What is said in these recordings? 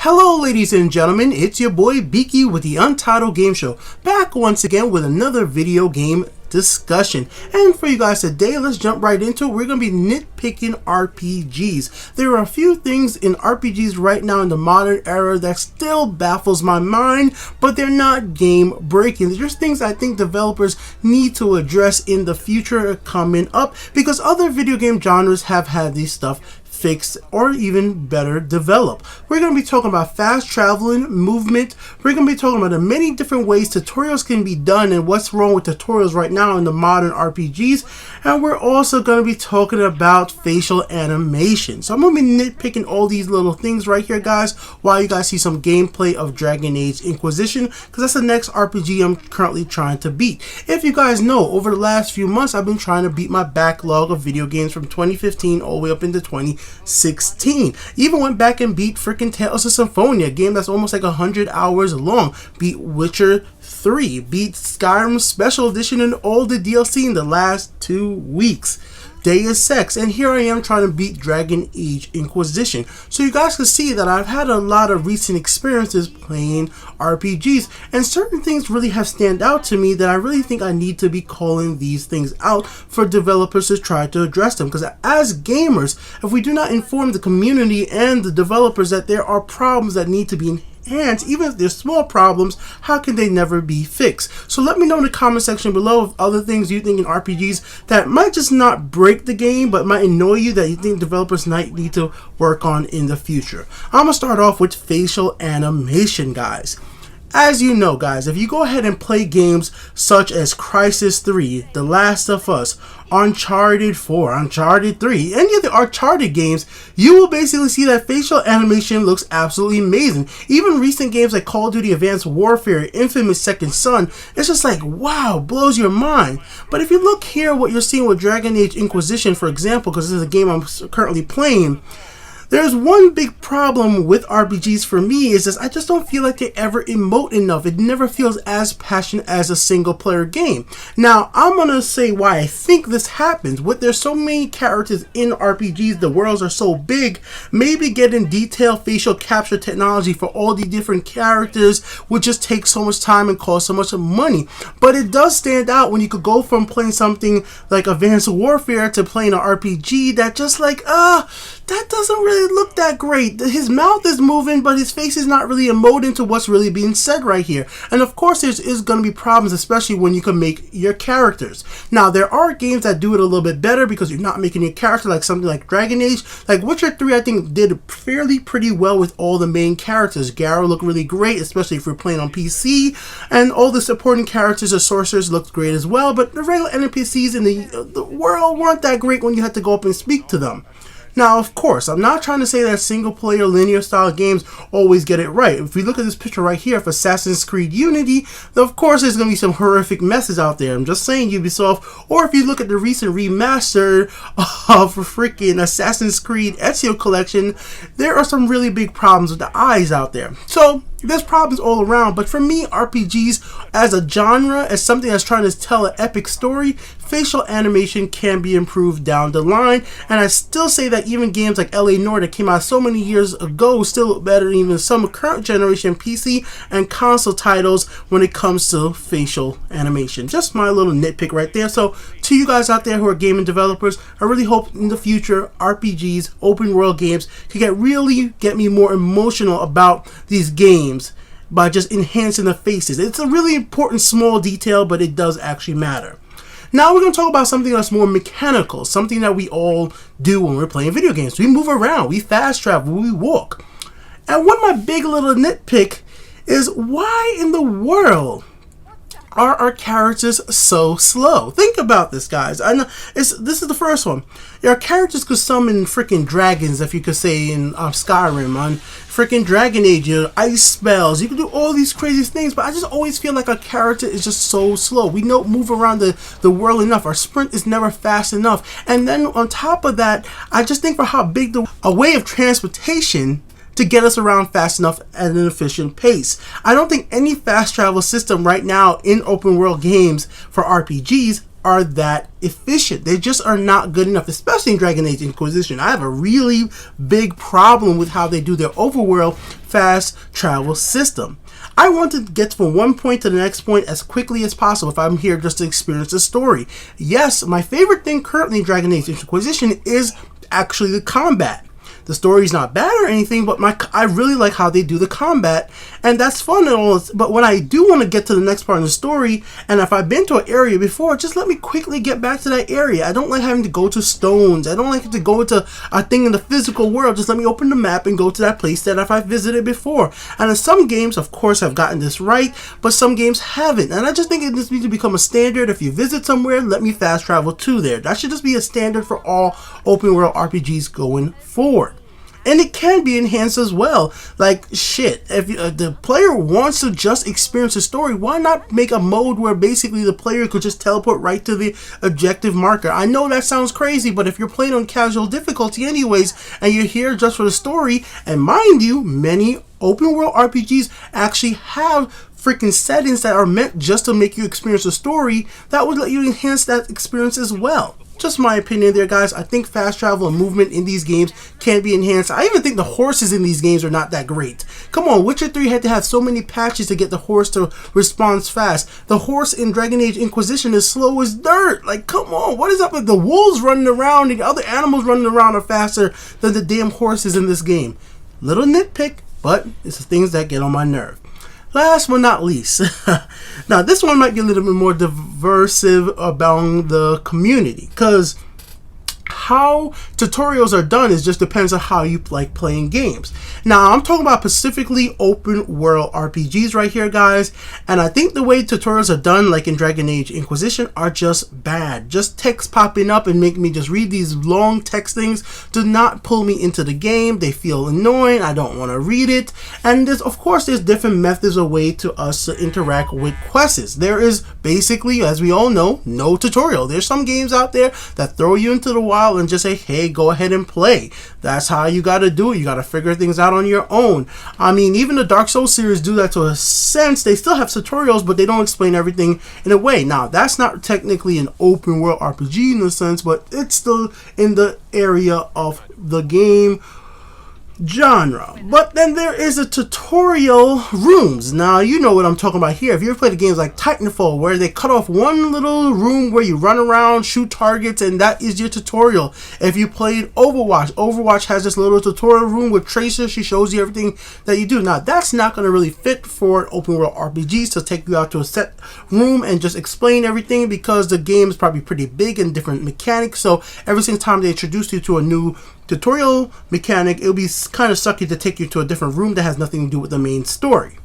Hello ladies and gentlemen, it's your boy Beaky with the Untitled Game Show, back once again with another video game discussion. And for you guys today, let's jump right into it. We're going to be nitpicking RPGs. There are a few things in RPGs right now in the modern era that still baffles my mind, but they're not game breaking. They're just things I think developers need to address in the future coming up, because other video game genres have had these stuff fixed or even better developed. We're going to be talking about fast traveling, movement. We're going to be talking about the many different ways tutorials can be done and what's wrong with tutorials right now in the modern RPGs. And we're also going to be talking about facial animation. So I'm going to be nitpicking all these little things right here, guys, while you guys see some gameplay of Dragon Age Inquisition, because that's the next RPG I'm currently trying to beat. If you guys know, over the last few months, I've been trying to beat my backlog of video games from 2015 all the way up into 2016. Even went back and beat freaking Tales of Symphonia, a game that's almost like 100 hours long. Beat Witcher 3, beat Skyrim Special Edition and all the DLC in the last 2 weeks. Deus Ex, and here I am trying to beat Dragon Age Inquisition. So you guys can see that I've had a lot of recent experiences playing RPGs, and certain things really have stand out to me that I really think I need to be calling these things out for developers to try to address them. Because as gamers, if we do not inform the community and the developers that there are problems that need to be enhanced, even if they're small problems, how can they never be fixed? So let me know in the comment section below of other things you think in RPGs that might just not break the game but might annoy you, that you think developers might need to work on in the future. I'm gonna start off with facial animation, guys. As you know, guys, if you go ahead and play games such as Crysis 3, The Last of Us, Uncharted 4, Uncharted 3, any of the Uncharted games, you will basically see that facial animation looks absolutely amazing. Even recent games like Call of Duty Advanced Warfare, Infamous Second Son, it's just like, wow, blows your mind. But if you look here, what you're seeing with Dragon Age Inquisition, for example, because this is a game I'm currently playing, there's one big problem with RPGs for me is this: I just don't feel like they ever emote enough. It never feels as passionate as a single player game. Now, I'm going to say why I think this happens. With there's so many characters in RPGs, the worlds are so big, maybe getting detailed facial capture technology for all the different characters would just take so much time and cost so much money. But it does stand out when you could go from playing something like Advanced Warfare to playing an RPG that just like, that doesn't really look that great. His mouth is moving, but his face is not really emoting to what's really being said right here. And of course, there is going to be problems, especially when you can make your characters. Now, there are games that do it a little bit better because you're not making your character, like something like Dragon Age. Like Witcher 3, I think did pretty well with all the main characters. Garrow looked really great, especially if you're playing on PC. And all the supporting characters or sorcerers looked great as well. But the regular NPCs in the world weren't that great when you had to go up and speak to them. Now, of course, I'm not trying to say that single-player linear style games always get it right. If we look at this picture right here of Assassin's Creed Unity, then of course there's going to be some horrific messes out there. I'm just saying, Ubisoft. Or if you look at the recent remaster of freaking Assassin's Creed Ezio Collection, there are some really big problems with the eyes out there. So there's problems all around, but for me, RPGs as a genre, as something that's trying to tell an epic story, facial animation can be improved down the line. And I still say that even games like LA Noire that came out so many years ago still look better than even some current generation PC and console titles when it comes to facial animation. Just my little nitpick right there. So to you guys out there who are gaming developers, I really hope in the future RPGs, open world games, can really get me more emotional about these games by just enhancing the faces. It's a really important small detail, but it does actually matter. Now we're going to talk about something that's more mechanical, something that we all do when we're playing video games. We move around, we fast travel, we walk. And one of my big little nitpick is, why in the world are our characters so slow? Think about this, guys. I know this is the first one. Our characters could summon freaking dragons, if you could say, in Skyrim, on freaking Dragon Age, ice spells. You can do all these crazy things, but I just always feel like our character is just so slow. We don't move around the world enough. Our sprint is never fast enough. And then on top of that, I just think for how big a way of transportation to get us around fast enough at an efficient pace. I don't think any fast travel system right now in open world games for RPGs are that efficient. They just are not good enough, especially in Dragon Age Inquisition. I have a really big problem with how they do their overworld fast travel system. I want to get from one point to the next point as quickly as possible if I'm here just to experience the story. Yes, my favorite thing currently in Dragon Age Inquisition is actually the combat. The story's not bad or anything, but I really like how they do the combat, and that's fun and all. But when I do want to get to the next part of the story, and if I've been to an area before, just let me quickly get back to that area. I don't like having to go to stones. I don't like to go to a thing in the physical world. Just let me open the map and go to that place that if I've visited before. And in some games, of course, have gotten this right, but some games haven't. And I just think it just needs to become a standard. If you visit somewhere, let me fast travel to there. That should just be a standard for all open world RPGs going forward. And it can be enhanced as well. Like, shit, if the player wants to just experience the story, why not make a mode where basically the player could just teleport right to the objective marker? I know that sounds crazy, but if you're playing on casual difficulty anyways, and you're here just for the story, and mind you, many open world RPGs actually have freaking settings that are meant just to make you experience the story, that would let you enhance that experience as well. Just my opinion there, guys. I think fast travel and movement in these games can be enhanced. I even think the horses in these games are not that great. Come on, Witcher 3 had to have so many patches to get the horse to respond fast. The horse in Dragon Age Inquisition is slow as dirt. Like, come on, what is up with the wolves running around and the other animals running around are faster than the damn horses in this game? Little nitpick, but it's the things that get on my nerve. Last but not least, now this one might be a little bit more diversive about the community, because how tutorials are done is just depends on how you like playing games. Now I'm talking about specifically open world RPGs right here, guys, and I think the way tutorials are done, like in Dragon Age Inquisition, are just bad. Just text popping up and making me just read these long text things do not pull me into the game. They feel annoying. I don't want to read it. And there's, of course, there's different methods of way to us to interact with quests. There is basically, as we all know, no tutorial. There's some games out there that throw you into the wild and just say, hey, go ahead and play. That's how you got to do it. You got to figure things out on your own. I mean, even the Dark Souls series do that to a sense. They still have tutorials, but they don't explain everything in a way. Now, that's not technically an open world RPG in a sense, but it's still in the area of the game genre. But then there is a tutorial rooms. Now you know what I'm talking about here. If you ever played games like Titanfall, where they cut off one little room where you run around, shoot targets, and that is your tutorial. If you played Overwatch has this little tutorial room with Tracer. She shows you everything that you do. Now that's not going to really fit for open world RPGs to take you out to a set room and just explain everything, because the game is probably pretty big and different mechanics. So every single time they introduce you to a new tutorial mechanic, it'll be kind of sucky to take you to a different room that has nothing to do with the main story.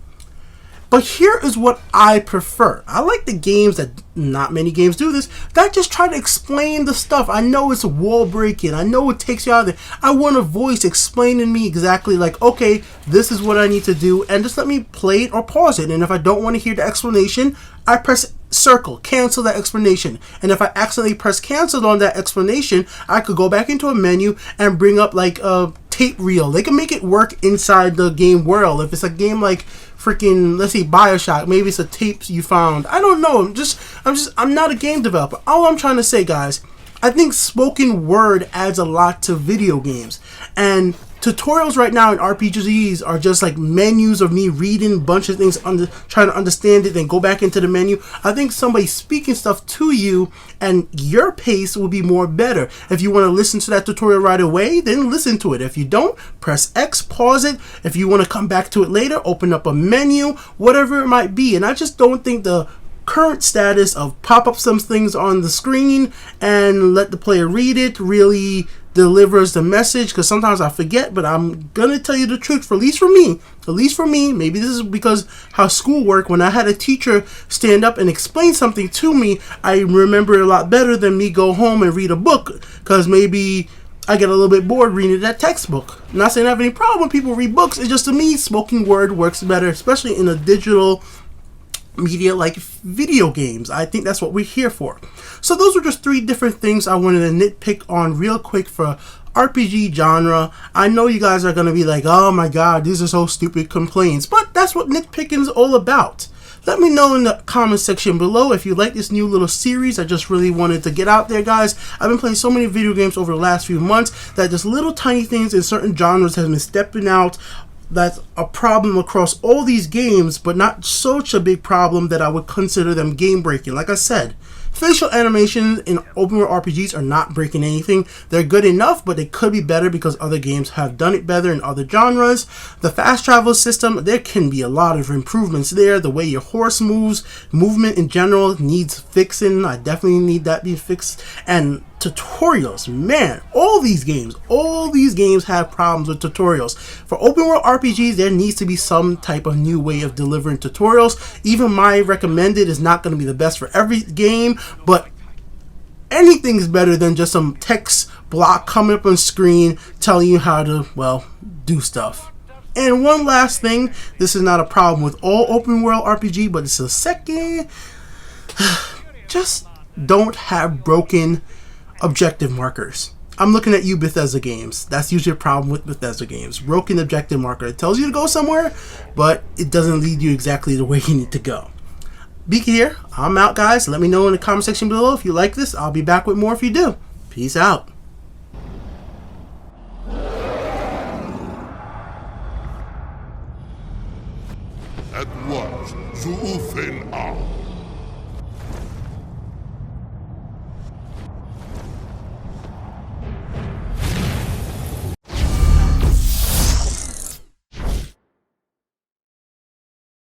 But here is what I prefer. I like the games that, not many games do this, that just try to explain the stuff. I know it's wall breaking. I know it takes you out of there. I want a voice explaining me exactly, like, okay, this is what I need to do, and just let me play it or pause it. And if I don't want to hear the explanation, I press circle, cancel that explanation. And if I accidentally press cancel on that explanation, I could go back into a menu and bring up like a tape reel. They can make it work inside the game world. If it's a game like freaking, let's see, BioShock, maybe it's a tape you found. I don't know. I'm not a game developer. All I'm trying to say, guys, I think spoken word adds a lot to video games. And tutorials right now in RPGs are just like menus of me reading a bunch of things, trying to understand it, then go back into the menu. I think somebody speaking stuff to you and your pace will be more better. If you want to listen to that tutorial right away, then listen to it. If you don't, press X, pause it. If you want to come back to it later, open up a menu, whatever it might be. And I just don't think the current status of pop up some things on the screen and let the player read it really delivers the message, because sometimes I forget. But I'm gonna tell you the truth, at least for me, maybe this is because how school work, when I had a teacher stand up and explain something to me, I remember it a lot better than me go home and read a book, because maybe I get a little bit bored reading that textbook. I'm not saying I have any problem when people read books. It's just, to me, spoken word works better, especially in a digital media like video games. I think that's what we're here for. So those were just 3 different things I wanted to nitpick on real quick for RPG genre. I know you guys are going to be like, oh my god, these are so stupid complaints, but that's what nitpicking is all about. Let me know in the comment section below if you like this new little series. I just really wanted to get out there, guys. I've been playing so many video games over the last few months that just little tiny things in certain genres have been stepping out. That's a problem across all these games, but not such a big problem that I would consider them game breaking. Like I said, facial animations in open world RPGs are not breaking anything. They're good enough, but they could be better because other games have done it better in other genres. The fast travel system, there can be a lot of improvements there. The way your horse moves, movement in general needs fixing. I definitely need that to be fixed. And tutorials, man, all these games have problems with tutorials. For open world RPGs, there needs to be some type of new way of delivering tutorials. Even my recommended is not going to be the best for every game, but anything is better than just some text block coming up on screen telling you how to, well, do stuff. And one last thing, this is not a problem with all open world RPG, but it's a second. Just don't have broken objective markers. I'm looking at you, Bethesda games. That's usually a problem with Bethesda games. Broken objective marker. It tells you to go somewhere, but it doesn't lead you exactly the way you need to go. Beaky here. I'm out, guys. Let me know in the comment section below if you like this. I'll be back with more if you do. Peace out. At once, zu Ufen